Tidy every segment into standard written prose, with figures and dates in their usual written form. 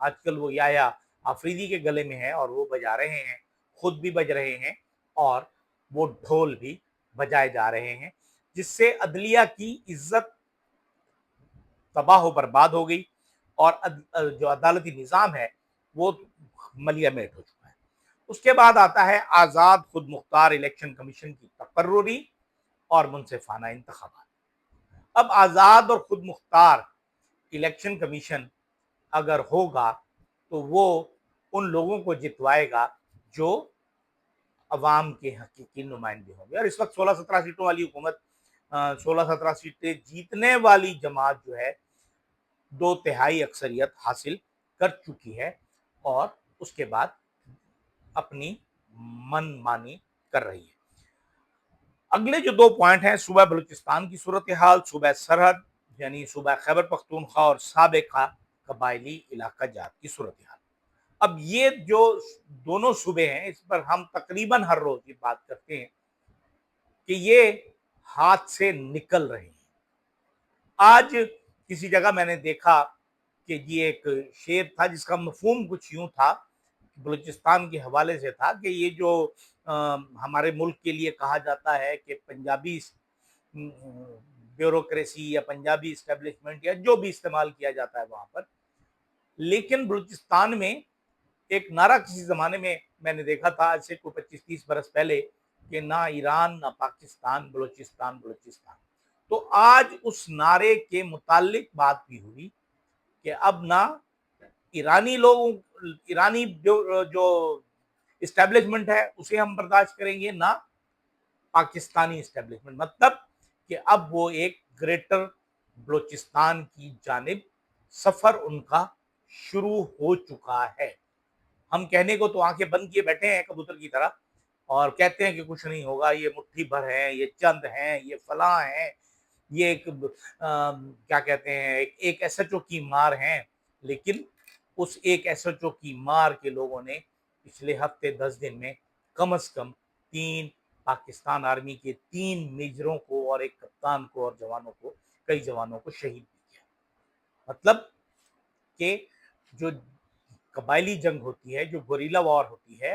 آج کل وہ یا آفریدی کے گلے میں ہے اور وہ بجا رہے ہیں، خود بھی بج رہے ہیں اور وہ ڈھول بھی بجائے جا رہے ہیں، جس سے عدلیہ کی عزت تباہ و برباد ہو گئی اور جو عدالتی نظام ہے وہ ملیا میٹ ہو چکا ہے۔ اس کے بعد آتا ہے آزاد خود مختار الیکشن کمیشن کی تقرری اور منصفانہ انتخابات۔ اب آزاد اور خود مختار الیکشن کمیشن اگر ہوگا تو وہ ان لوگوں کو جتوائے گا جو عوام کے حقیقی نمائندے ہوں گے، اور اس وقت 16-17 سیٹوں والی حکومت، 16-17 سیٹیں جیتنے والی جماعت جو ہے 2/3 اکثریت حاصل کر چکی ہے اور اس کے بعد اپنی من مانی کر رہی ہے۔ اگلے جو 2 پوائنٹ ہیں، صوبہ بلوچستان کی صورتحال، صوبہ سرحد یعنی صوبہ خیبر پختونخوا اور سابقہ قبائلی علاقہ جات کی صورتحال۔ اب یہ جو دونوں صوبے ہیں اس پر ہم تقریباً ہر روز یہ بات کرتے ہیں کہ یہ ہاتھ سے نکل رہے ہیں۔ آج کسی جگہ میں نے دیکھا کہ یہ ایک شعر تھا جس کا مفہوم کچھ یوں تھا، بلوچستان کے حوالے سے تھا کہ یہ جو ہمارے ملک کے لیے کہا جاتا ہے کہ پنجابی بیوروکریسی یا پنجابی اسٹیبلشمنٹ یا جو بھی استعمال کیا جاتا ہے وہاں پر، لیکن بلوچستان میں ایک نعرہ کسی زمانے میں نے دیکھا تھا آج سے کوئی 25-30 برس پہلے کہ نہ ایران نہ پاکستان، بلوچستان بلوچستان۔ تو آج اس نعرے کے متعلق بات بھی ہوئی کہ اب نہ ایرانی جو اسٹیبلشمنٹ ہے اسے ہم برداشت کریں گے، نہ پاکستانی اسٹیبلشمنٹ، مطلب کہ اب وہ ایک گریٹر بلوچستان کی جانب سفر ان کا شروع ہو چکا ہے۔ ہم کہنے کو تو آنکھیں بند کیے بیٹھے ہیں کبوتر کی طرح اور کہتے ہیں کہ کچھ نہیں ہوگا، یہ مٹھی بھر ہیں، یہ چند ہیں، یہ فلاں ہیں، یہ ایک کیا کہتے ہیں ایک ایس ایچ او کی مار ہیں، لیکن اس ایک ایس ایچ او کی مار کے لوگوں نے پچھلے ہفتے 10 دن میں کم از کم 3 پاکستان آرمی کے 3 میجروں کو اور ایک کپتان کو اور کئی جوانوں کو شہید بھی کیا۔ مطلب کہ جو قبائلی جنگ ہوتی ہے، جو گوریلا وار ہوتی ہے،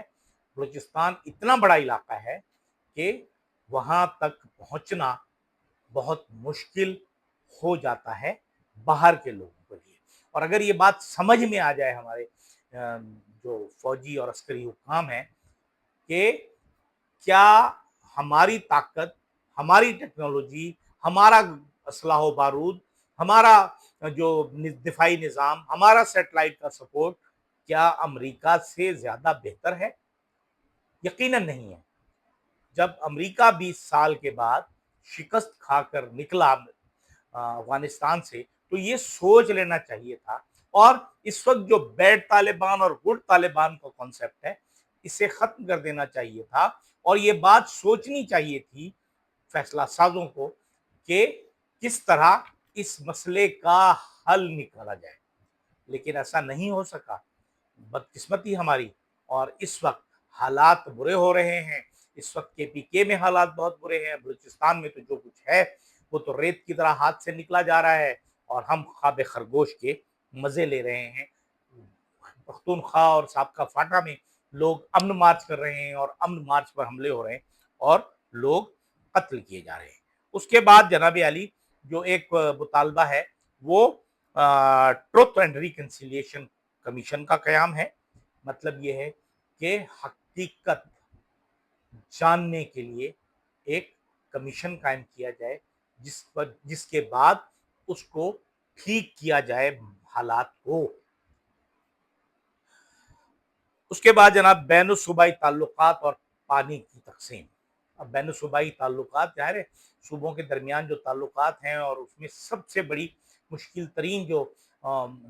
بلوچستان اتنا بڑا علاقہ ہے کہ وہاں تک پہنچنا بہت مشکل ہو جاتا ہے باہر کے لوگوں کے لیے۔ اور اگر یہ بات سمجھ میں آ جائے ہمارے جو فوجی اور عسکری حکام ہیں کہ کیا ہماری طاقت، ہماری ٹیکنالوجی، ہمارا اسلحہ و بارود، ہمارا جو دفاعی نظام، ہمارا سیٹلائٹ کا سپورٹ کیا امریکہ سے زیادہ بہتر ہے؟ یقیناً نہیں ہے۔ جب امریکہ 20 سال کے بعد شکست کھا کر نکلا افغانستان سے تو یہ سوچ لینا چاہیے تھا، اور اس وقت جو بیڈ طالبان اور گڈ طالبان کا کانسیپٹ ہے اسے ختم کر دینا چاہیے تھا، اور یہ بات سوچنی چاہیے تھی فیصلہ سازوں کو کہ کس طرح اس مسئلے کا حل نکالا جائے، لیکن ایسا نہیں ہو سکا، بدقسمتی ہماری۔ اور اس وقت حالات برے ہو رہے ہیں، اس وقت کے پی کے میں حالات بہت برے ہیں، بلوچستان میں تو جو کچھ ہے وہ تو ریت کی طرح ہاتھ سے نکلا جا رہا ہے اور ہم خواب خرگوش کے مزے لے رہے ہیں۔ پختونخوا اور سابقہ فاٹا میں لوگ امن مارچ کر رہے ہیں اور امن مارچ پر حملے ہو رہے ہیں اور لوگ قتل کیے جا رہے ہیں۔ اس کے بعد جناب علی جو ایک مطالبہ ہے وہ ٹروتھ اینڈ ریکنسیلیشن کمیشن کا قیام ہے۔ مطلب یہ ہے کہ حقیقت جاننے کے لیے ایک کمیشن قائم کیا جائے جس کے بعد اس کو ٹھیک کیا جائے حالات کو۔ اس کے بعد جناب بین الصوبائی تعلقات اور پانی کی تقسیم۔ اب بین الصوبائی تعلقات ظاہر ہے صوبوں کے درمیان جو تعلقات ہیں، اور اس میں سب سے بڑی مشکل ترین جو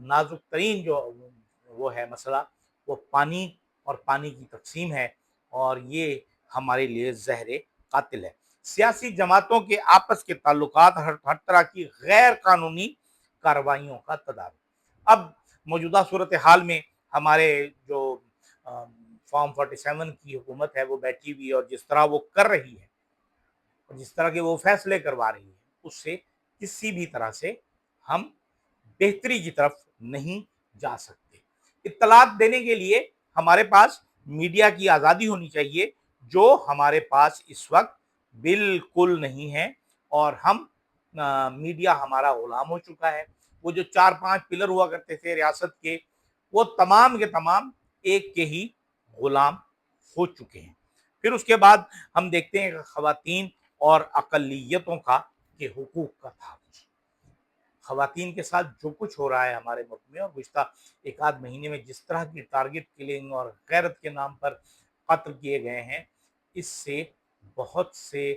نازک ترین جو وہ ہے مسئلہ وہ پانی اور پانی کی تقسیم ہے، اور یہ ہمارے لیے زہر قاتل ہے۔ سیاسی جماعتوں کے آپس کے تعلقات، ہر طرح کی غیر قانونی کارروائیوں کا تدارک۔ اب موجودہ صورتحال میں ہمارے جو فارم 47 کی حکومت ہے وہ بیٹھی ہوئی، اور جس طرح وہ کر رہی ہے اور جس طرح کے وہ فیصلے کروا رہی ہے اس سے کسی بھی طرح سے ہم بہتری کی طرف نہیں جا سکتے۔ اطلاعات دینے کے لیے ہمارے پاس میڈیا کی آزادی ہونی چاہیے، جو ہمارے پاس اس وقت بالکل نہیں ہے، اور ہم میڈیا ہمارا غلام ہو چکا ہے۔ وہ جو 4-5 پلر ہوا کرتے تھے ریاست کے، وہ تمام کے تمام ایک کے ہی غلام ہو چکے ہیں۔ پھر اس کے بعد ہم دیکھتے ہیں خواتین اور اقلیتوں کا کہ حقوق کا تحفظ، خواتین کے ساتھ جو کچھ ہو رہا ہے ہمارے ملک میں، اور گزشتہ ایک آدھ مہینے میں جس طرح کی ٹارگٹ کلنگ اور غیرت کے نام پر قتل کیے گئے ہیں، اس سے بہت سے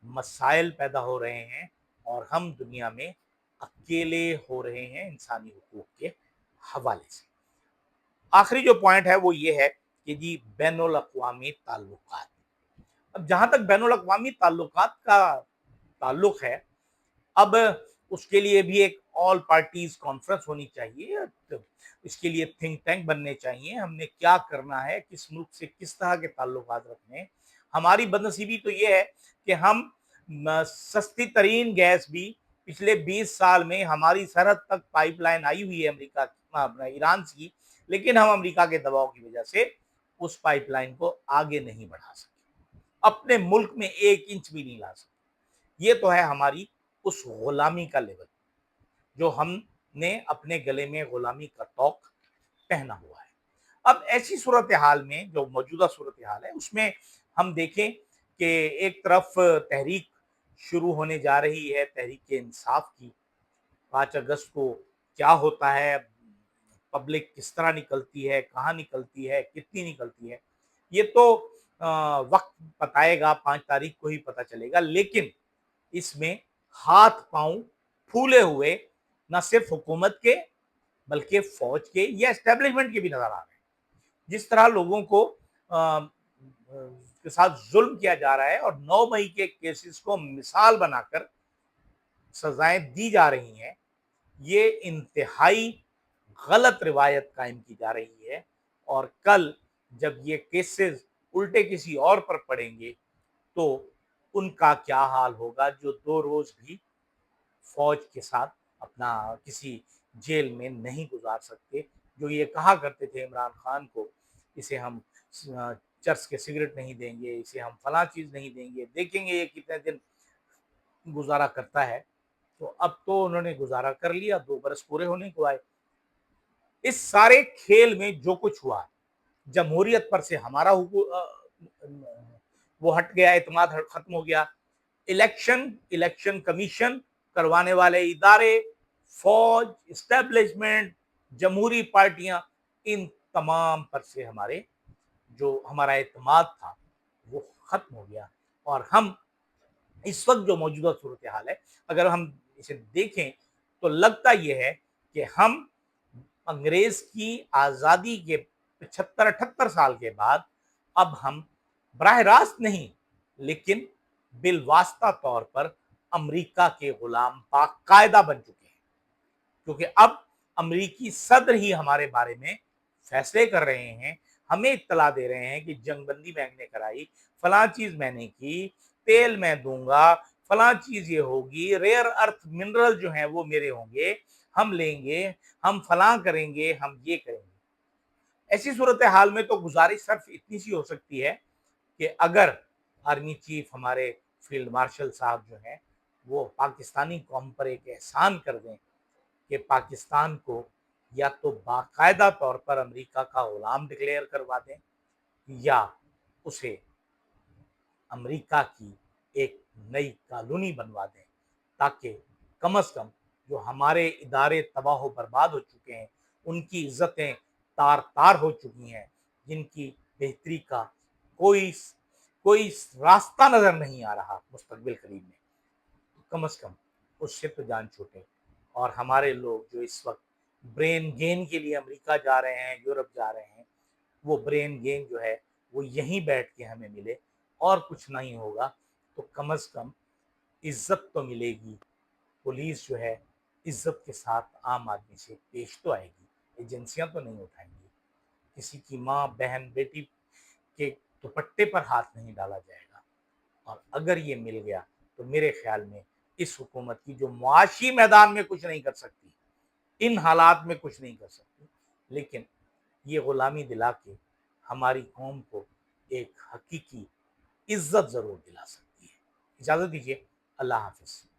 مسائل پیدا ہو رہے ہیں، اور ہم دنیا میں اکیلے ہو رہے ہیں انسانی حقوق کے حوالے سے۔ آخری جو پوائنٹ ہے وہ یہ ہے کہ جی بین الاقوامی تعلقات، اب جہاں تک بین الاقوامی تعلقات کا تعلق ہے، اب اس کے لیے بھی ایک آل پارٹیز کانفرنس ہونی چاہیے، اس کے لیے تھنک ٹینک بننے چاہیے، ہم نے کیا کرنا ہے، کس ملک سے کس طرح کے تعلقات رکھنے ہیں۔ ہماری بدنصیبی تو یہ ہے کہ ہم سستی ترین گیس بھی پچھلے 20 سال میں ہماری سرحد تک پائپ لائن آئی ہوئی ہے امریکہ ایران کی، لیکن ہم امریکہ کے دباؤ کی وجہ سے اس پائپ لائن کو آگے نہیں بڑھا سکتے، اپنے ملک میں 1 انچ بھی نہیں لا سکتے۔ یہ تو ہے ہماری اس غلامی کا لیول، جو ہم نے اپنے گلے میں غلامی کا طوق پہنا ہوا ہے۔ اب ایسی صورتحال میں، جو موجودہ صورتحال ہے، اس میں ہم دیکھیں کہ ایک طرف تحریک شروع ہونے جا رہی ہے، تحریک انصاف کی۔ 5 اگست کو کیا ہوتا ہے، پبلک کس طرح نکلتی ہے، کہاں نکلتی ہے، کتنی نکلتی ہے، یہ تو وقت بتائے گا، 5 تاریخ کو ہی پتہ چلے گا۔ لیکن اس میں ہاتھ پاؤں پھولے ہوئے نہ صرف حکومت کے بلکہ فوج کے یا اسٹیبلشمنٹ کے بھی نظر آ رہے ہیں۔ جس طرح لوگوں کو کے ساتھ ظلم کیا جا رہا ہے، اور 9 مئی کے کیسز کو مثال بنا کر سزائیں دی جا رہی ہیں، یہ انتہائی غلط روایت قائم کی جا رہی ہے، اور کل جب یہ کیسز الٹے کسی اور پر پڑیں گے تو ان کا کیا حال ہوگا، جو 2 روز بھی فوج کے ساتھ اپنا کسی جیل میں نہیں گزار سکتے، جو یہ کہا کرتے تھے عمران خان کو، اسے ہم چرس کے سگریٹ نہیں دیں گے، اسے ہم فلاں چیز نہیں دیں گے، دیکھیں گے یہ کتنے دن گزارا کرتا ہے۔ تو اب تو انہوں نے گزارا کر لیا، 2 برس پورے ہونے کو آئے۔ اس سارے کھیل میں جو کچھ ہوا، جمہوریت پر سے ہمارا وہ ہٹ گیا، اعتماد ختم ہو گیا، الیکشن کمیشن کروانے والے ادارے، فوج، اسٹیبلشمنٹ، جمہوری پارٹیاں، ان تمام پر سے ہمارا اعتماد تھا وہ ختم ہو گیا۔ اور ہم اس وقت جو موجودہ صورتحال ہے، اگر ہم اسے دیکھیں تو لگتا یہ ہے کہ ہم انگریز کی آزادی کے 75-78 سال کے بعد اب ہم براہ راست نہیں لیکن بالواسطہ طور پر امریکہ کے غلام باقاعدہ بن چکے ہیں، کیونکہ اب امریکی صدر ہی ہمارے بارے میں فیصلے کر رہے ہیں، ہمیں اطلاع دے رہے ہیں کہ جنگ بندی میں نے کرائی، فلاں چیز میں نے کی، تیل میں دوں گا، فلاں چیز یہ ہوگی، ریئر ارتھ منرل جو ہیں وہ میرے ہوں گے، ہم لیں گے، ہم فلاں کریں گے، ہم یہ کریں گے۔ ایسی صورتحال میں تو گزارش صرف اتنی سی ہو سکتی ہے کہ اگر آرمی چیف ہمارے فیلڈ مارشل صاحب جو ہیں وہ پاکستانی قوم پر ایک احسان کر دیں کہ پاکستان کو یا تو باقاعدہ طور پر امریکہ کا غلام ڈکلیئر کروا دیں، یا اسے امریکہ کی ایک نئی کالونی بنوا دیں، تاکہ کم از کم جو ہمارے ادارے تباہ و برباد ہو چکے ہیں، ان کی عزتیں تار تار ہو چکی ہیں، جن کی بہتری کا کوئی راستہ نظر نہیں آ رہا مستقبل قریب میں، کم از کم اس سے تو جان چھوٹے۔ اور ہمارے لوگ جو اس وقت برین گین کے لیے امریکہ جا رہے ہیں، یورپ جا رہے ہیں، وہ برین گین جو ہے وہ یہیں بیٹھ کے ہمیں ملے، اور کچھ نہیں ہوگا تو کم از کم عزت تو ملے گی، پولیس جو ہے عزت کے ساتھ عام آدمی سے پیش تو آئے گی، ایجنسیاں تو نہیں اٹھائیں گی، کسی کی ماں بہن بیٹی کے دوپٹے پر ہاتھ نہیں ڈالا جائے گا۔ اور اگر یہ مل گیا تو میرے خیال میں اس حکومت کی، جو معاشی میدان میں کچھ نہیں کر سکتی، ان حالات میں کچھ نہیں کر سکتی، لیکن یہ غلامی دلا کے ہماری قوم کو ایک حقیقی عزت ضرور دلا سکتی ہے۔ اجازت دیجیے، اللہ حافظ۔